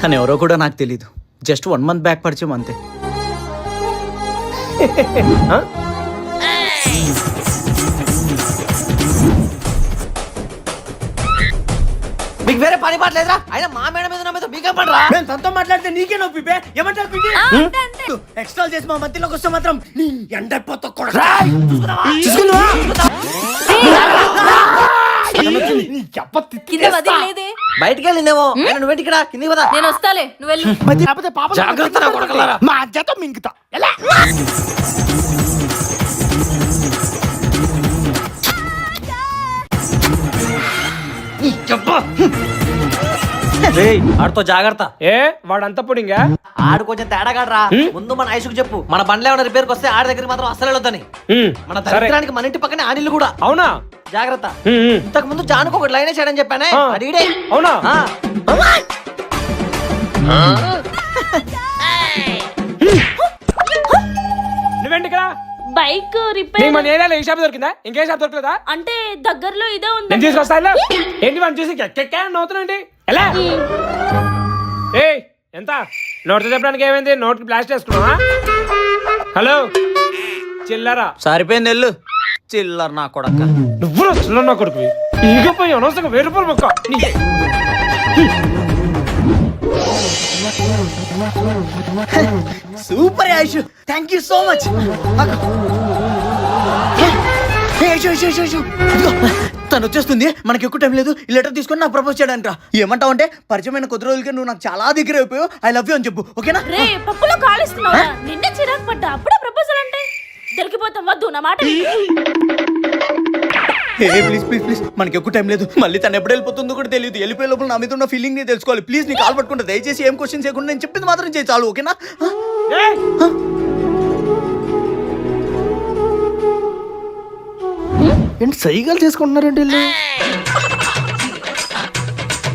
తను ఎవరో కూడా నాకు తెలీదు. జస్ట్ 1 month బ్యాక్ పరిచయం అంతే. మీకు వేరే పని పాట లేదురా? అయినా మా మేడం మీద నా మీద మీకే పడరా? నేను తనతో మాట్లాడితే నీకే నొప్పి బే. ఏమంటారు పిటి? ఎక్స్ట్రా చేసి మా మధ్యలోకి వస్తే మాత్రం నీ ఎండపోత కొడతా. బయటికి వెళ్ళిందేమో. నువ్వేంటి ఇక్కడ కిందికి పదా. నేను వస్తాలే, నువ్వు వెళ్ళు. జాగ్రత్త నా కొడకలారా. మా అజ్జతో మింగుతా. ఎలా? ఆడితో జాగ్రత్త. ఏ వాడంతా పుడింగా? ఆడు కొంచెం తేడాగాడరా. ముందు మన ఐసుకు చెప్పు, మన బండ్లు ఏమైనా రిపేర్కి వస్తే ఆడి దగ్గరికి మాత్రం అస్సలు వెళ్ళొద్దని. మన దరిద్రానికి మన ఇంటి పక్కనే ఆనిల్లు కూడా. అవునా? జాగ్రత్త. ఇంతకు ముందు జానుకు ఒక లైన్ వేసాడని చెప్పానే, అడిగిడే. అవునా? నువ్వేంటి ఇక్కడ? Bike repair. మన ఏరియాలో ఏ షాప్ దొరికిందా? ఇంకే షాప్ దొరకలేదా? అంటే దగ్గరలో ఇదే ఉంది. నేను తీసుకొస్తా. ఏంటి మనం చూసి నవ్వుతున్నాండి? ఎలా? ఏయ్ ఎంత నోట్తో చెప్పడానికి ఏమైంది? నోట్కి ప్లాస్టర్ వేసుకున్నావా? హలో చిల్లరా. సరిపోయింది వెళ్ళు. చిల్లర నా కొడక. నువ్వు చిల్లర నా కొడుకు. ఈగపోయి అనవసరంగా 1000 రూపాయలు మొక్క. Super Ayush, thank you so much. తను వచ్చేస్తుంది, మనకి ఎక్కువ టైం లేదు. ఈ లెటర్ తీసుకొని నాకు ప్రపోజ్ చేయడానికి. ఏమంటావు అంటే, పరిచయమైన కొద్ది రోజులకి నువ్వు నాకు చాలా దగ్గర అయిపోయావు, ఐ లవ్ యూ అని చెప్పు. ఓకేనా? రే పప్పులో కాలిస్తున్నావా? నిన్నే చిరాకు పడ్డా, అప్పుడే ప్రపోజల్ అంటే దొరికిపోతాం. వద్దు నా మాట. ప్లీజ్ ప్లీజ్ ప్లీజ్, మనకి ఎక్కువ టైం లేదు. మళ్ళీ తను ఎప్పుడు వెళ్ళిపోతుందో కూడా తెలియదు. వెళ్ళిపోయే లోపల నా మీద ఉన్న ఫీలింగ్ ని తెలుసుకోవాలి. ప్లీజ్ నీ కాల్ పట్టుకుంటా. దయచేసి ఏం క్వశ్చన్ చేయకుండా నేను చెప్పింది మాత్రం చేయి చాలు. ఓకేనా? ఏంటి సైకిల్ చేసుకుంటున్నారండి?